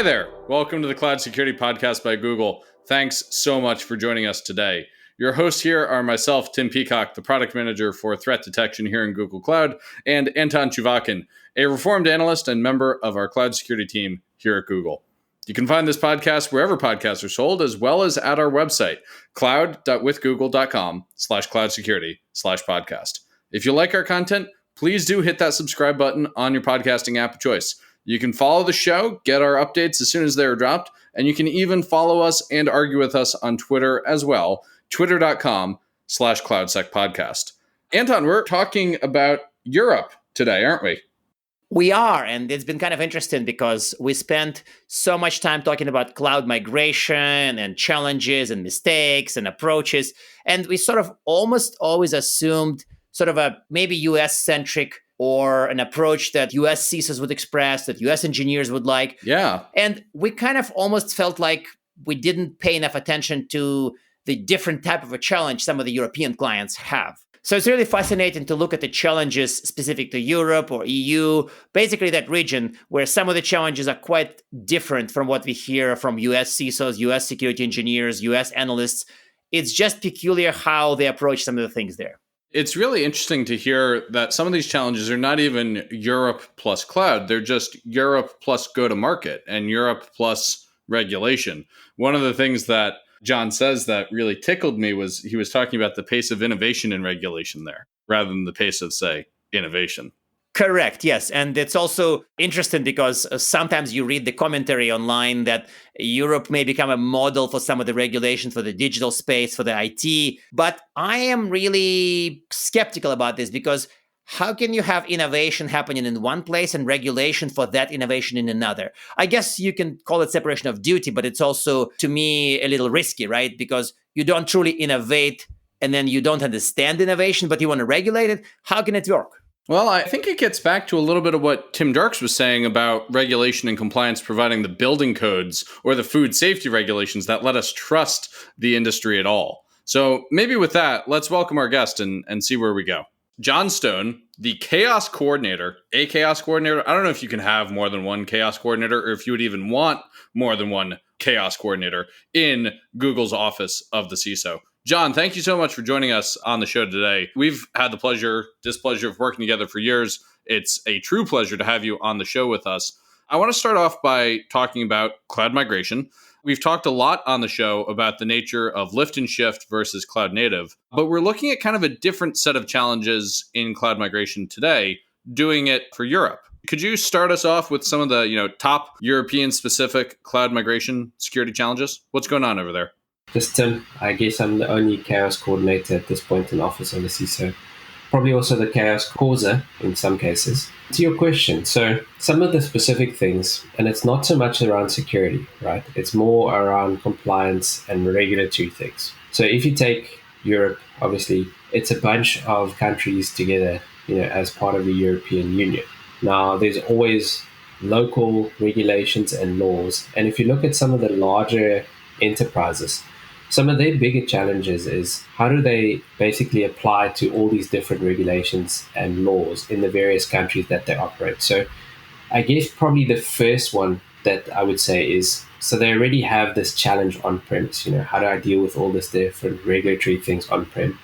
Hi there. Welcome to the Cloud Security Podcast by Google. Thanks so much for joining us today. Your hosts here are myself, Tim Peacock, the product manager for threat detection here in Google Cloud, and Anton Chuvakin, a reformed analyst and member of our cloud security team here at Google. You can find this podcast wherever podcasts are sold, as well as at our website, cloud.withgoogle.com/cloud-security/podcast. If you like our content, please do hit that subscribe button on your podcasting app of choice. You can follow the show, get our updates as soon as they're dropped, and you can even follow us and argue with us on Twitter as well, twitter.com/cloudsecpodcast. Anton, we're talking about Europe today, aren't we? We are, and it's been kind of interesting because we spent so much time talking about cloud migration and challenges and mistakes and approaches, and we sort of almost always assumed sort of a maybe US-centric or an approach that US CISOs would express, that US engineers would like. Yeah. And we kind of almost felt like we didn't pay enough attention to the different type of a challenge some of the European clients have. So it's really fascinating to look at the challenges specific to Europe or EU, basically that region where some of the challenges are quite different from what we hear from US CISOs, US security engineers, US analysts. It's just peculiar how they approach some of the things there. It's really interesting to hear that some of these challenges are not even Europe plus cloud. They're just Europe plus go-to-market and Europe plus regulation. One of the things that John says that really tickled me was he was talking about the pace of innovation and regulation there, rather than the pace of, say, innovation. Correct, yes. And it's also interesting because sometimes you read the commentary online that Europe may become a model for some of the regulations for the digital space, for the IT. But I am really skeptical about this because how can you have innovation happening in one place and regulation for that innovation in another? I guess you can call it separation of duty, but it's also, to me, a little risky, right? Because you don't truly innovate and then you don't understand innovation, but you want to regulate it. How can it work? Well, I think it gets back to a little bit of what Tim Darks was saying about regulation and compliance providing the building codes or the food safety regulations that let us trust the industry at all. So maybe with that, let's welcome our guest and see where we go. John Stone, the chaos coordinator, a chaos coordinator. I don't know if you can have more than one chaos coordinator or if you would even want more than one chaos coordinator in Google's office of the CISO. John, thank you so much for joining us on the show today. We've had the displeasure of working together for years. It's a true pleasure to have you on the show with us. I want to start off by talking about cloud migration. We've talked a lot on the show about the nature of lift and shift versus cloud native, but we're looking at kind of a different set of challenges in cloud migration today, doing it for Europe. Could you start us off with some of the top European specific cloud migration security challenges? What's going on over there? Yes, Tim, I guess I'm the only chaos coordinator at this point in office of the CISO. Probably also the chaos causer in some cases. To your question, so some of the specific things, and it's not so much around security, right? It's more around compliance and regulatory things. So if you take Europe, obviously, it's a bunch of countries together, as part of the European Union. Now, there's always local regulations and laws. And if you look at some of the larger enterprises, some of their bigger challenges is how do they basically apply to all these different regulations and laws in the various countries that they operate. So I guess probably the first one that I would say is, so they already have this challenge on-premise, how do I deal with all this different regulatory things on-prem?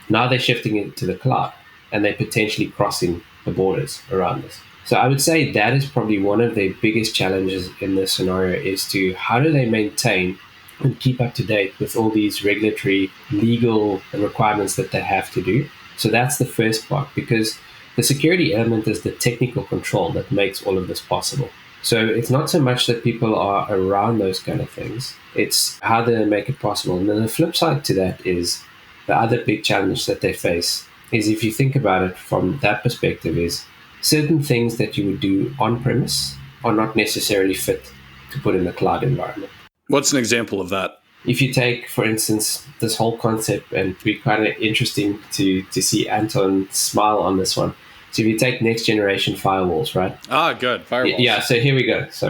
Now they're shifting it to the cloud and they're potentially crossing the borders around this. So I would say that is probably one of the biggest challenges in this scenario is to how do they maintain and keep up to date with all these regulatory, legal requirements that they have to do. So that's the first part, because the security element is the technical control that makes all of this possible. So it's not so much that people are around those kind of things, it's how they make it possible. And then the flip side to that is the other big challenge that they face is, if you think about it from that perspective, is certain things that you would do on-premise are not necessarily fit to put in a cloud environment. What's an example of that? If you take, for instance, this whole concept, and it'd be kind of interesting to see Anton smile on this one. So if you take next generation firewalls, right? Ah, good. Firewalls. Yeah, so here we go. So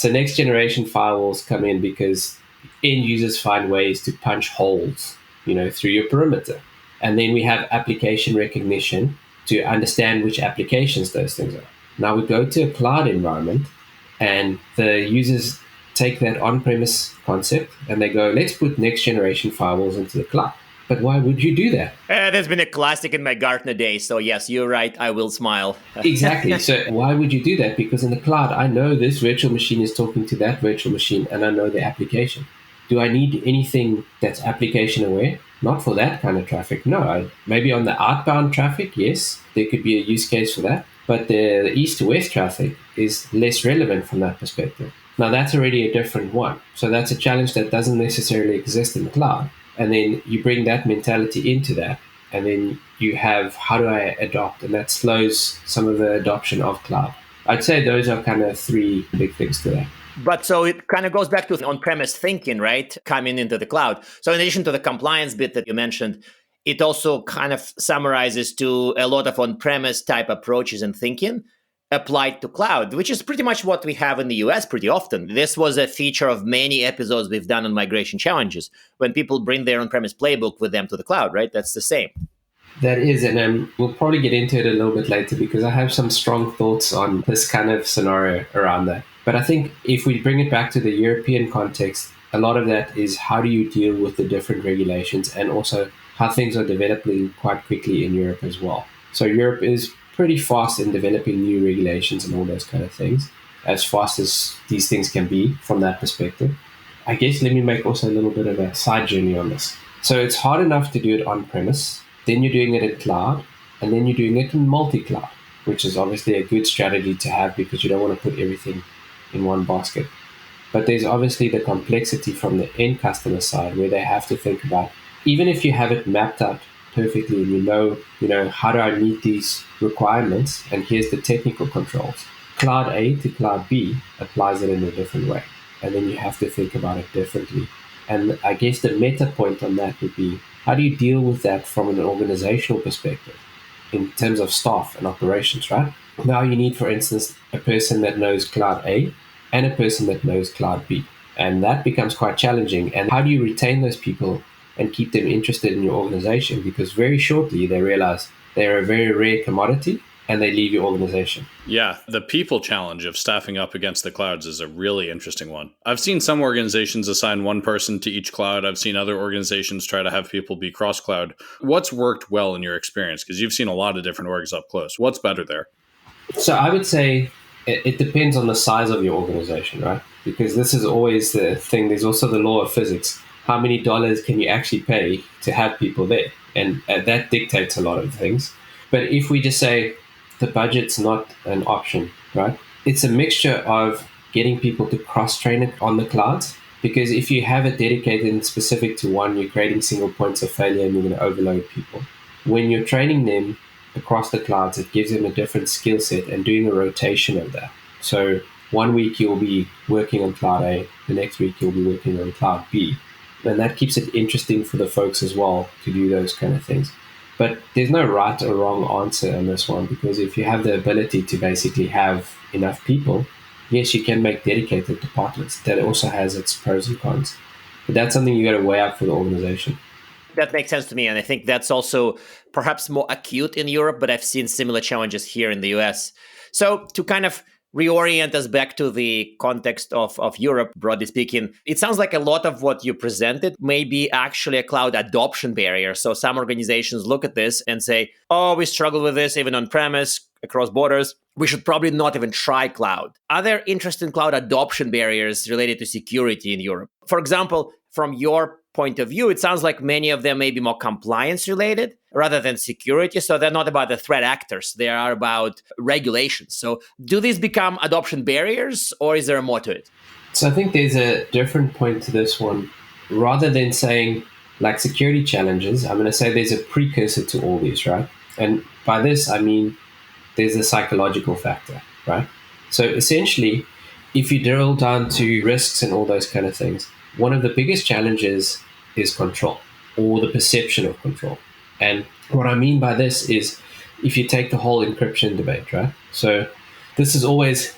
next generation firewalls come in because end users find ways to punch holes, through your perimeter. And then we have application recognition to understand which applications those things are. Now we go to a cloud environment And the users take that on-premise concept and they go, let's put next generation firewalls into the cloud. But why would you do that? That's been a classic in my Gartner days. So yes, you're right. I will smile. Exactly. So why would you do that? Because in the cloud, I know this virtual machine is talking to that virtual machine and I know the application. Do I need anything that's application aware? Not for that kind of traffic. No, maybe on the outbound traffic, yes, there could be a use case for that. But the east to west traffic is less relevant from that perspective. Now that's already a different one. So that's a challenge that doesn't necessarily exist in the cloud. And then you bring that mentality into that. And then you have, how do I adopt? And that slows some of the adoption of cloud. I'd say those are kind of three big things to that. But so it kind of goes back to on-premise thinking, right? Coming into the cloud. So in addition to the compliance bit that you mentioned, it also kind of summarizes to a lot of on-premise type approaches and thinking applied to cloud, which is pretty much what we have in the US pretty often. This was a feature of many episodes we've done on migration challenges, when people bring their on-premise playbook with them to the cloud, right? That's the same. That is, and we'll probably get into it a little bit later because I have some strong thoughts on this kind of scenario around that. But I think if we bring it back to the European context, a lot of that is how do you deal with the different regulations and also how things are developing quite quickly in Europe as well. So Europe is pretty fast in developing new regulations and all those kind of things, as fast as these things can be from that perspective. I guess let me make also a little bit of a side journey on this. So it's hard enough to do it on-premise, then you're doing it in cloud, and then you're doing it in multi-cloud, which is obviously a good strategy to have because you don't want to put everything in one basket. But there's obviously the complexity from the end customer side where they have to think about, even if you have it mapped out perfectly and you know, how do I meet these requirements? And here's the technical controls. Cloud A to cloud B applies it in a different way. And then you have to think about it differently. And I guess the meta point on that would be, how do you deal with that from an organizational perspective in terms of staff and operations, right? Now you need, for instance, a person that knows cloud A and a person that knows cloud B. And that becomes quite challenging. And how do you retain those people and keep them interested in your organization? Because very shortly they realize they're a very rare commodity and they leave your organization. Yeah, the people challenge of staffing up against the clouds is a really interesting one. I've seen some organizations assign one person to each cloud. I've seen other organizations try to have people be cross-cloud. What's worked well in your experience? Because you've seen a lot of different orgs up close. What's better there? So I would say it depends on the size of your organization, right? Because this is always the thing. There's also the law of physics. How many dollars can you actually pay to have people there? And that dictates a lot of things. But if we just say the budget's not an option, right? It's a mixture of getting people to cross-train it on the clouds. Because if you have it dedicated and specific to one, you're creating single points of failure and you're going to overload people. When you're training them across the clouds, it gives them a different skill set and doing a rotation of that. So 1 week you'll be working on cloud A, the next week you'll be working on cloud B. And that keeps it interesting for the folks as well to do those kind of things. But there's no right or wrong answer on this one, because if you have the ability to basically have enough people, yes, you can make dedicated departments. That also has its pros and cons. But that's something you got to weigh up for the organization. That makes sense to me. And I think that's also perhaps more acute in Europe, but I've seen similar challenges here in the US. So to kind of reorient us back to the context of Europe, broadly speaking, it sounds like a lot of what you presented may be actually a cloud adoption barrier. So some organizations look at this and say, oh, we struggle with this even on premise, across borders. We should probably not even try cloud. Are there interesting cloud adoption barriers related to security in Europe? For example, from your point of view, it sounds like many of them may be more compliance related rather than security. So they're not about the threat actors. They are about regulations. So do these become adoption barriers, or is there more to it? So I think there's a different point to this one. Rather than saying like security challenges, I'm going to say there's a precursor to all these, right? And by this, I mean, there's a psychological factor, right? So essentially, if you drill down to risks and all those kind of things, one of the biggest challenges is control, or the perception of control. And what I mean by this is, if you take the whole encryption debate, right? So this is always,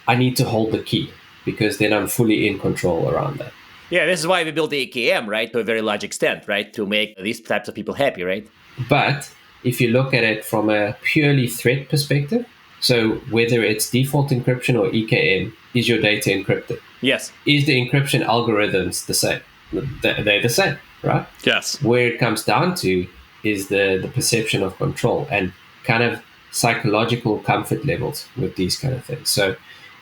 I need to hold the key because then I'm fully in control around that. Yeah, this is why we built the AKM, right? To a very large extent, right? To make these types of people happy, right? But if you look at it from a purely threat perspective, So whether it's default encryption or EKM, is your data encrypted? Yes. Is the encryption algorithms the same? They're the same, right? Yes. Where it comes down to is the perception of control and kind of psychological comfort levels with these kind of things. So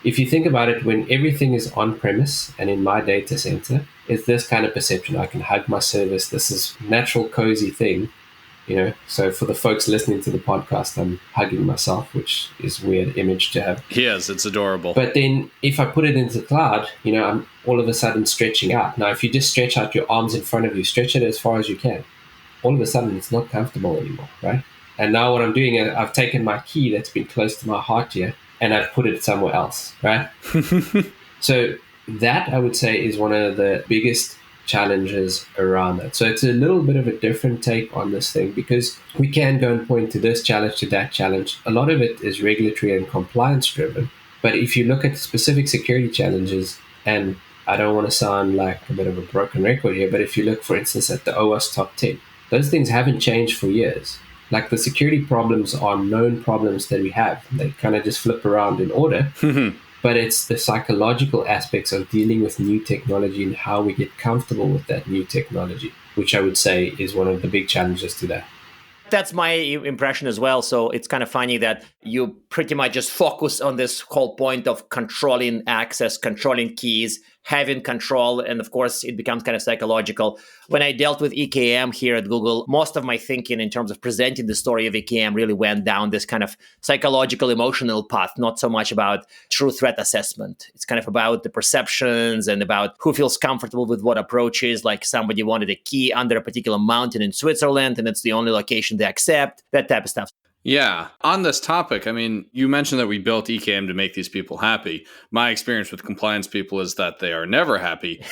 if you think about it, when everything is on premise and in my data center, it's this kind of perception. I can hug my service. This is natural, cozy thing. So for the folks listening to the podcast, I'm hugging myself, which is a weird image to have. Yes, it's adorable. But then if I put it into the cloud, I'm all of a sudden stretching out. Now, if you just stretch out your arms in front of you, stretch it as far as you can, all of a sudden it's not comfortable anymore, right? And now what I'm doing, I've taken my key that's been close to my heart here, and I've put it somewhere else, right? So that, I would say, is one of the biggest challenges around that. So it's a little bit of a different take on this thing, because we can go and point to this challenge, to that challenge. A lot of it is regulatory and compliance driven. But if you look at specific security challenges, and I don't want to sound like a bit of a broken record here, but if you look, for instance, at the OWASP top 10, those things haven't changed for years. Like, the security problems are known problems that we have. They kind of just flip around in order. But it's the psychological aspects of dealing with new technology and how we get comfortable with that new technology, which I would say is one of the big challenges to that. That's my impression as well. So it's kind of funny that you pretty much just focus on this whole point of controlling access, controlling keys, having control. And of course, it becomes kind of psychological. When I dealt with EKM here at Google, most of my thinking in terms of presenting the story of EKM really went down this kind of psychological, emotional path, not so much about true threat assessment. It's kind of about the perceptions and about who feels comfortable with what approaches, like somebody wanted a key under a particular mountain in Switzerland, and it's the only location they accept, that type of stuff. Yeah. On this topic, I mean, you mentioned that we built EKM to make these people happy. My experience with compliance people is that they are never happy.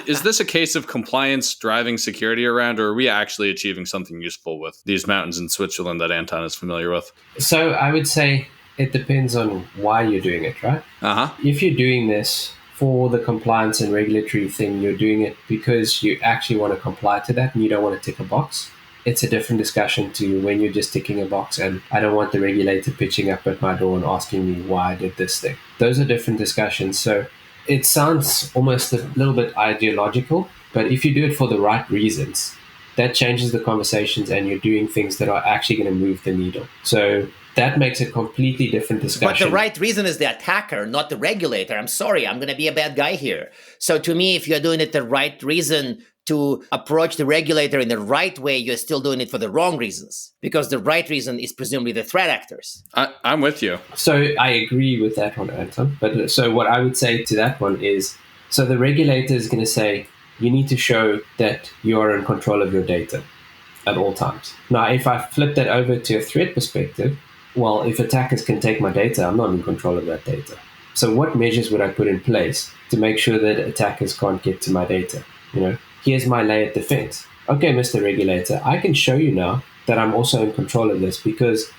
Is this a case of compliance driving security around, or are we actually achieving something useful with these mountains in Switzerland that Anton is familiar with? So I would say it depends on why you're doing it, right? Uh-huh. If you're doing this for the compliance and regulatory thing, you're doing it because you actually want to comply to that and you don't want to tick a box. It's a different discussion to when you're just ticking a box and I don't want the regulator pitching up at my door and asking me why I did this thing. Those are different discussions. So it sounds almost a little bit ideological, but if you do it for the right reasons, that changes the conversations and you're doing things that are actually going to move the needle. So that makes a completely different discussion. But the right reason is the attacker, not the regulator. I'm sorry, I'm going to be a bad guy here. So to me, if you're doing it the right reason to approach the regulator in the right way, you're still doing it for the wrong reasons, because the right reason is presumably the threat actors. I'm with you. So I agree with that one, Anton. But so what I would say to that one is, so the regulator is going to say, you need to show that you are in control of your data at all times. Now, if I flip that over to a threat perspective, well, if attackers can take my data, I'm not in control of that data. So what measures would I put in place to make sure that attackers can't get to my data? Here's my layered defense. Okay, Mr. Regulator, I can show you now that I'm also in control of this because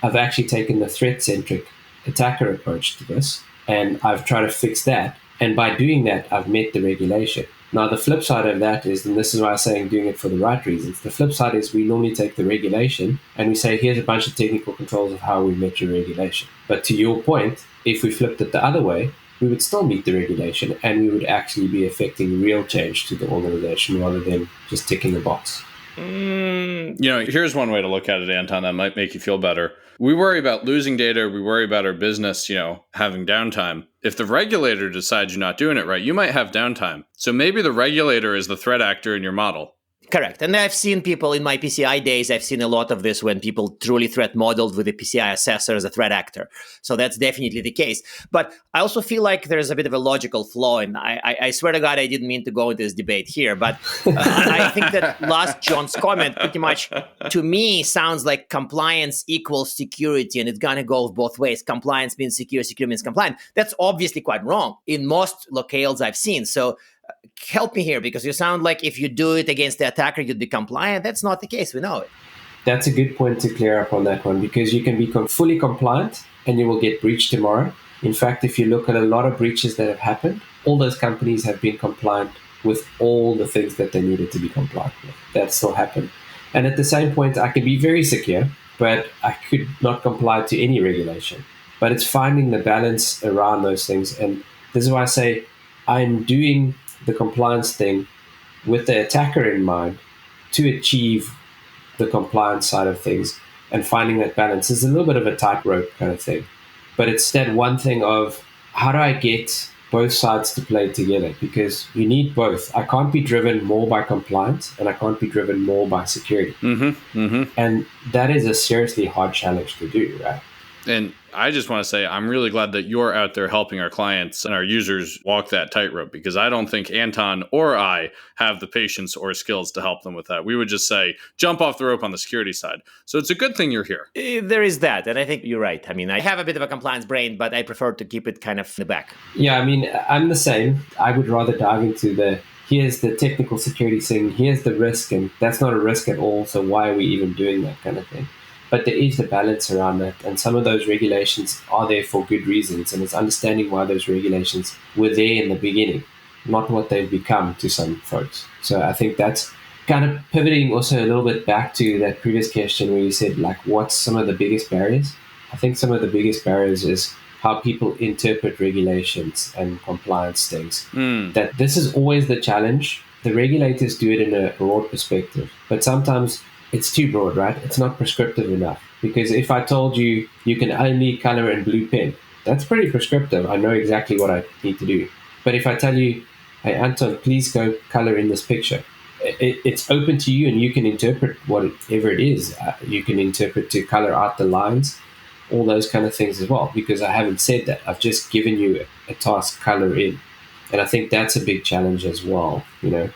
I've actually taken the threat-centric attacker approach to this, and I've tried to fix that. And by doing that, I've met the regulation. Now, the flip side of that is, and this is why I'm saying doing it for the right reasons, the flip side is we normally take the regulation and we say, here's a bunch of technical controls of how we met your regulation. But to your point, if we flipped it the other way, we would still meet the regulation and we would actually be affecting real change to the organization rather than just ticking a box. Here's one way to look at it, Anton, that might make you feel better. We worry about losing data. We worry about our business, having downtime. If the regulator decides you're not doing it right, you might have downtime. So maybe the regulator is the threat actor in your model. Correct. And I've seen people in my PCI days, I've seen a lot of this when people truly threat modeled with the PCI assessor as a threat actor. So that's definitely the case. But I also feel like there's a bit of a logical flaw. And I swear to God, I didn't mean to go into this debate here. But I think that last John's comment pretty much, to me, sounds like compliance equals security. And it's going to go both ways. Compliance means secure, secure means compliant. That's obviously quite wrong in most locales I've seen. So help me here, because you sound like if you do it against the attacker, you'd be compliant. That's not the case. We know it. That's a good point to clear up on that one, because you can be fully compliant and you will get breached tomorrow. In fact, if you look at a lot of breaches that have happened, all those companies have been compliant with all the things that they needed to be compliant with. That still happened. And at the same point, I can be very secure, but I could not comply to any regulation. But it's finding the balance around those things. And this is why I say I'm doing the compliance thing with the attacker in mind to achieve the compliance side of things, and finding that balance is a little bit of a tightrope kind of thing. But it's that one thing of how do I get both sides to play together, because you need both. I can't be driven more by compliance and I can't be driven more by security. And that is a seriously hard challenge to do, right? And I just want to say, I'm really glad that you're out there helping our clients and our users walk that tightrope, because I don't think Anton or I have the patience or skills to help them with that. We would just say, jump off the rope on the security side. So it's a good thing you're here. There is that. And I think you're right. I mean, I have a bit of a compliance brain, but I prefer to keep it kind of in the back. Yeah, I mean, I'm the same. I would rather dive into here's the technical security thing, here's the risk, and that's not a risk at all. So why are we even doing that kind of thing? But there is the balance around that. And some of those regulations are there for good reasons. And it's understanding why those regulations were there in the beginning, not what they've become to some folks. So I think that's kind of pivoting also a little bit back to that previous question where you said, like, what's some of the biggest barriers? I think some of the biggest barriers is how people interpret regulations and compliance things. That this is always the challenge. The regulators do it in a broad perspective, but sometimes it's too broad, right? It's not prescriptive enough. Because if I told you you can only color in blue pen, that's pretty prescriptive. I know exactly what I need to do. But if I tell you, hey, Anton, please go color in this picture, it's open to you and you can interpret whatever it is. You can interpret to color out the lines, all those kind of things as well, because I haven't said that. I've just given you a task, color in. And I think that's a big challenge as well, you know.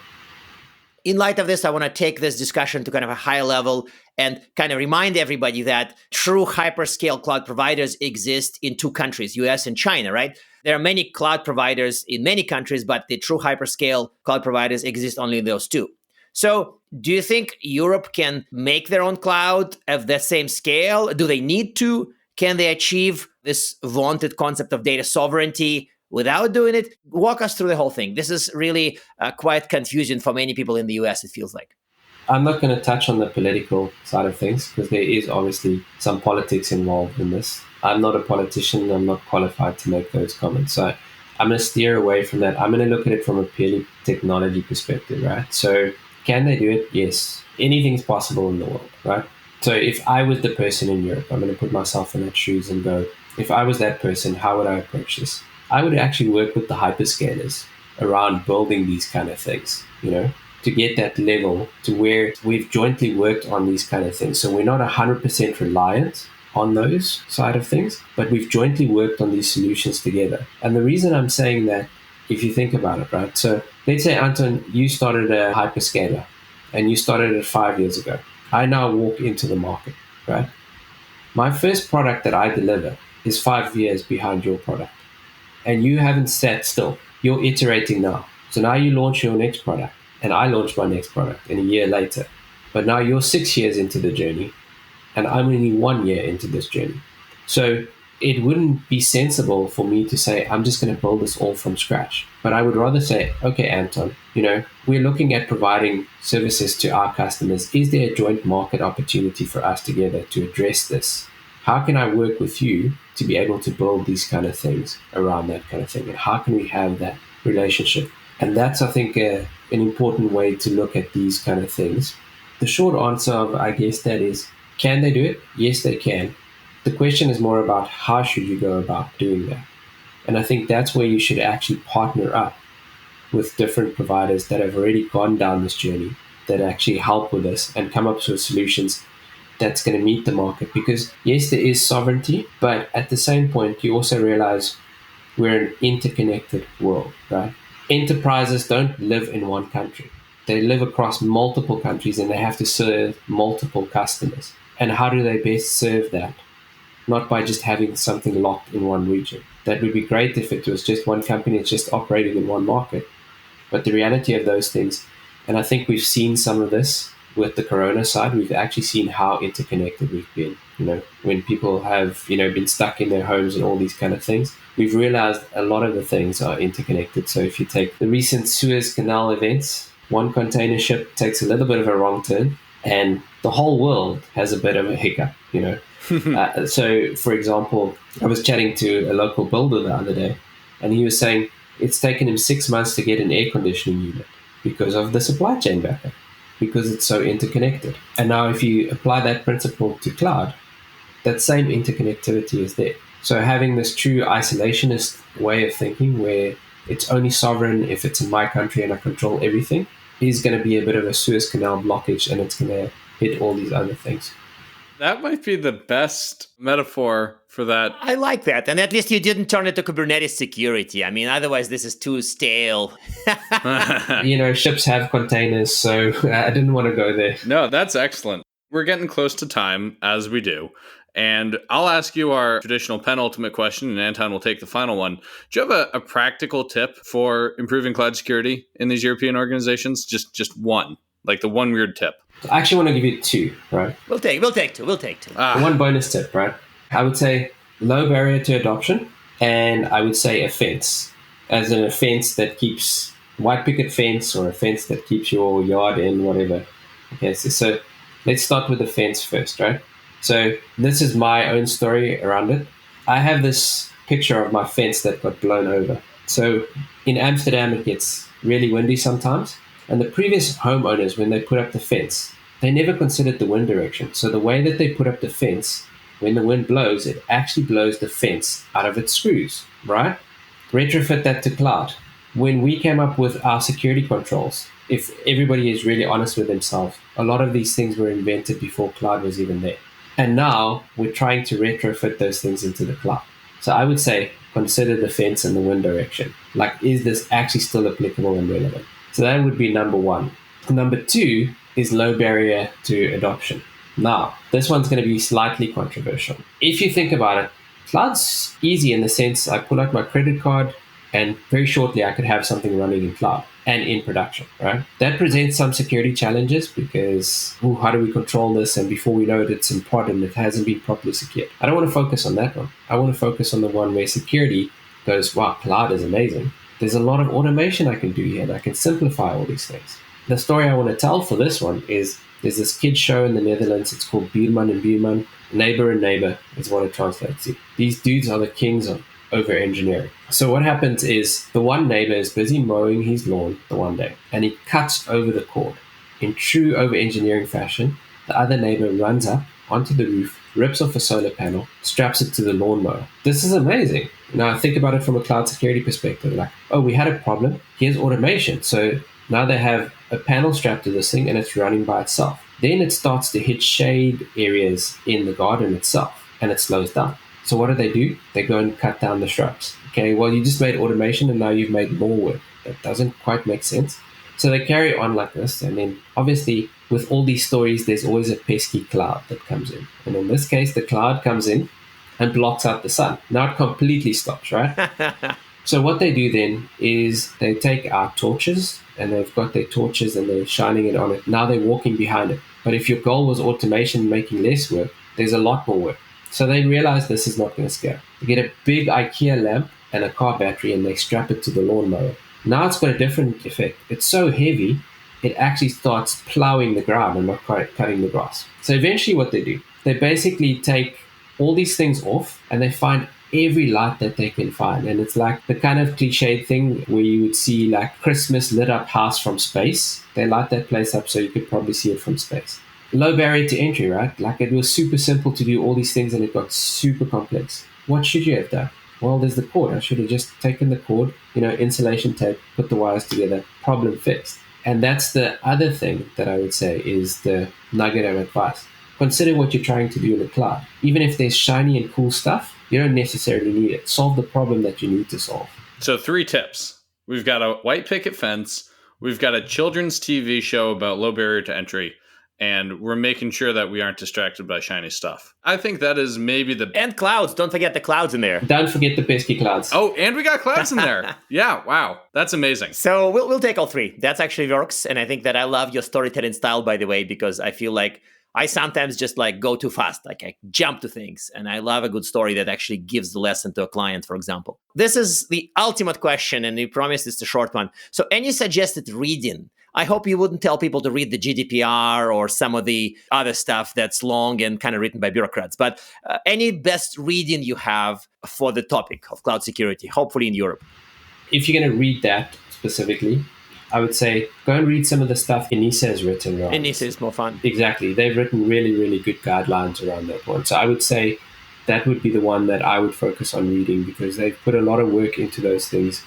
In light of this, I want to take this discussion to kind of a higher level and kind of remind everybody that true hyperscale cloud providers exist in two countries, US and China, right? There are many cloud providers in many countries, but the true hyperscale cloud providers exist only in those two. So do you think Europe can make their own cloud of that same scale? Do they need to? Can they achieve this vaunted concept of data sovereignty without doing it? Walk us through the whole thing. This is really quite confusing for many people in the US, it feels like. I'm not going to touch on the political side of things because there is obviously some politics involved in this. I'm not a politician. I'm not qualified to make those comments. So I'm going to steer away from that. I'm going to look at it from a purely technology perspective, right? So can they do it? Yes. Anything's possible in the world, right? So if I was the person in Europe, I'm going to put myself in that shoes and go, if I was that person, how would I approach this? I would actually work with the hyperscalers around building these kind of things, you know, to get that level to where we've jointly worked on these kind of things. So we're not 100% reliant on those side of things, but we've jointly worked on these solutions together. And the reason I'm saying that, if you think about it, right? So let's say, Anton, you started a hyperscaler and you started it 5 years ago. I now walk into the market, right? My first product that I deliver is 5 years behind your product. And you haven't sat still. You're iterating now. So now you launch your next product, and I launch my next product in a year later. But now you're 6 years into the journey, and I'm only 1 year into this journey. So it wouldn't be sensible for me to say, I'm just going to build this all from scratch. But I would rather say, okay, Anton, you know, we're looking at providing services to our customers. Is there a joint market opportunity for us together to address this? How can I work with you to be able to build these kind of things around that kind of thing? And how can we have that relationship? And that's, I think, an important way to look at these kind of things. The short answer of, I guess, that is, can they do it? Yes, they can. The question is more about how should you go about doing that? And I think that's where you should actually partner up with different providers that have already gone down this journey, that actually help with this and come up with solutions that's going to meet the market. Because yes, there is sovereignty, but at the same point, you also realize we're an interconnected world, right? Enterprises don't live in one country. They live across multiple countries and they have to serve multiple customers. And how do they best serve that? Not by just having something locked in one region. That would be great if it was just one company that's just operating in one market. But the reality of those things, and I think we've seen some of this with the Corona side, we've actually seen how interconnected we've been. You know, when people have, you know, been stuck in their homes and all these kind of things, we've realized a lot of the things are interconnected. So if you take the recent Suez Canal events, one container ship takes a little bit of a wrong turn and the whole world has a bit of a hiccup, So, for example, I was chatting to a local builder the other day, and he was saying it's taken him 6 months to get an air conditioning unit because of the supply chain backup, because it's so interconnected. And now if you apply that principle to cloud, that same interconnectivity is there. So having this true isolationist way of thinking where it's only sovereign if it's in my country and I control everything is going to be a bit of a Suez Canal blockage, and it's going to hit all these other things. That might be the best metaphor for that. I like that. And at least you didn't turn it to Kubernetes security. I mean, otherwise this is too stale. Ships have containers, so I didn't want to go there. No, that's excellent. We're getting close to time, as we do. And I'll ask you our traditional penultimate question, and Anton will take the final one. Do you have a practical tip for improving cloud security in these European organizations? Just one, like the one weird tip. I actually want to give you two, right? We'll take two. One bonus tip, right? I would say low barrier to adoption, and I would say a fence, as in a fence that keeps white picket fence or a fence that keeps your yard in, whatever. Okay, so let's start with the fence first, right? So this is my own story around it. I have this picture of my fence that got blown over. So in Amsterdam, it gets really windy sometimes. And the previous homeowners, when they put up the fence, they never considered the wind direction. So the way that they put up the fence, when the wind blows, it actually blows the fence out of its screws, right? Retrofit that to cloud. When we came up with our security controls, if everybody is really honest with themselves, a lot of these things were invented before cloud was even there. And now we're trying to retrofit those things into the cloud. So I would say, consider the fence and the wind direction. Like, is this actually still applicable and relevant? So that would be number one. Number two is low barrier to adoption. Now, this one's going to be slightly controversial. If you think about it, cloud's easy in the sense I pull out my credit card and very shortly I could have something running in cloud and in production, right? That presents some security challenges because how do we control this? And before we know it, it's in prod and it hasn't been properly secured. I don't want to focus on that one. I want to focus on the one where security goes, wow, cloud is amazing. There's a lot of automation I can do here and I can simplify all these things. The story I want to tell for this one is there's this kids show in the Netherlands. It's called Buurman and Buurman. Neighbor and Neighbor is what it translates to. These dudes are the kings of over engineering. So what happens is the one neighbor is busy mowing his lawn the one day and he cuts over the cord. In true over engineering fashion, the other neighbor runs up onto the roof, rips off a solar panel, straps it to the lawnmower. This is amazing. Now think about it from a cloud security perspective. Like, oh, we had a problem. Here's automation. So now they have a panel strapped to this thing and it's running by itself. Then it starts to hit shade areas in the garden itself and it slows down. So what do? They go and cut down the shrubs. Okay, well, you just made automation and now you've made more work. That doesn't quite make sense. So they carry on like this. And then obviously with all these stories, there's always a pesky cloud that comes in. And in this case, the cloud comes in and blocks out the sun. Now it completely stops, right? So what they do then is they take our torches and they've got their torches and they're shining it on it. Now they're walking behind it. But if your goal was automation making less work, there's a lot more work. So they realize this is not going to scale. They get a big IKEA lamp and a car battery and they strap it to the lawnmower. Now it's got a different effect. It's so heavy, it actually starts plowing the ground and not cutting the grass. So eventually what they do, they basically take all these things off and they find every light that they can find. And it's like the kind of cliched thing where you would see like Christmas lit up house from space. They light that place up so you could probably see it from space. Low barrier to entry, right? Like it was super simple to do all these things and it got super complex. What should you have done? Well, there's the cord. I should have just taken the cord, insulation tape, put the wires together, problem fixed. And that's the other thing that I would say is the nugget of advice. Consider what you're trying to do in the cloud. Even if there's shiny and cool stuff, you don't necessarily need it. Solve the problem that you need to solve. So 3 tips. We've got a white picket fence. We've got a children's TV show about low barrier to entry. And we're making sure that we aren't distracted by shiny stuff. I think that is maybe the... And clouds. Don't forget the clouds in there. Don't forget the pesky clouds. Oh, and we got clouds in there. Yeah, wow. That's amazing. So we'll take all 3. That's actually works. And I think that I love your storytelling style, by the way, because I feel like I sometimes just like go too fast. Like I jump to things. And I love a good story that actually gives the lesson to a client, for example. This is the ultimate question. And we promise it's a short one. So any suggested reading I hope you wouldn't tell people to read the GDPR or some of the other stuff that's long and kind of written by bureaucrats. But any best reading you have for the topic of cloud security, hopefully in Europe? If you're going to read that specifically, I would say go and read some of the stuff ENISA has written around. ENISA is more fun. Exactly. They've written really, really good guidelines around that one. So I would say that would be the one that I would focus on reading, because they've put a lot of work into those things.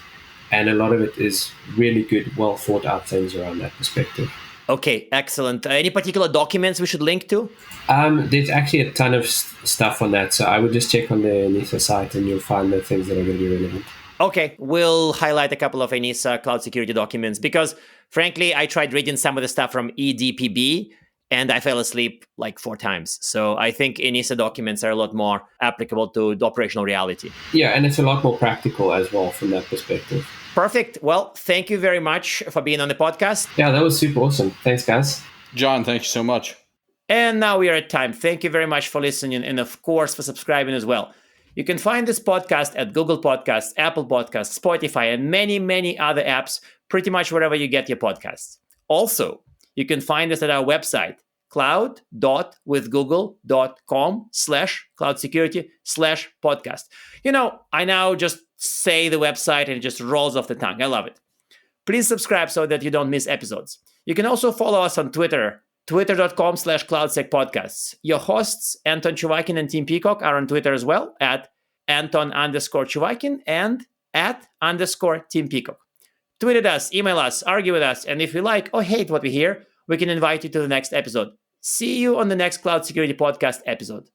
And a lot of it is really good, well thought out things around that perspective. Okay, excellent. Any particular documents we should link to? There's actually a ton of stuff on that. So I would just check on the ENISA site and you'll find the things that are going to be relevant. Okay, we'll highlight a couple of ENISA cloud security documents because, frankly, I tried reading some of the stuff from EDPB and I fell asleep like 4 times. So I think ENISA documents are a lot more applicable to the operational reality. Yeah, and it's a lot more practical as well from that perspective. Perfect. Well, thank you very much for being on the podcast. Yeah, that was super awesome. Thanks, guys. John, thank you so much. And now we are at time. Thank you very much for listening and, of course, for subscribing as well. You can find this podcast at Google Podcasts, Apple Podcasts, Spotify, and many, many other apps, pretty much wherever you get your podcasts. Also, you can find us at our website, cloud.withgoogle.com/cloudsecurity/podcast. You know, I now just say the website and it just rolls off the tongue. I love it. Please subscribe so that you don't miss episodes. You can also follow us on Twitter, twitter.com/cloudsecpodcasts. Your hosts, Anton Chuvakin and Tim Peacock, are on Twitter as well, at Anton_Chuvakin and @_Tim Peacock. Tweet at us, email us, argue with us, and if you like or hate what we hear, we can invite you to the next episode. See you on the next Cloud Security Podcast episode.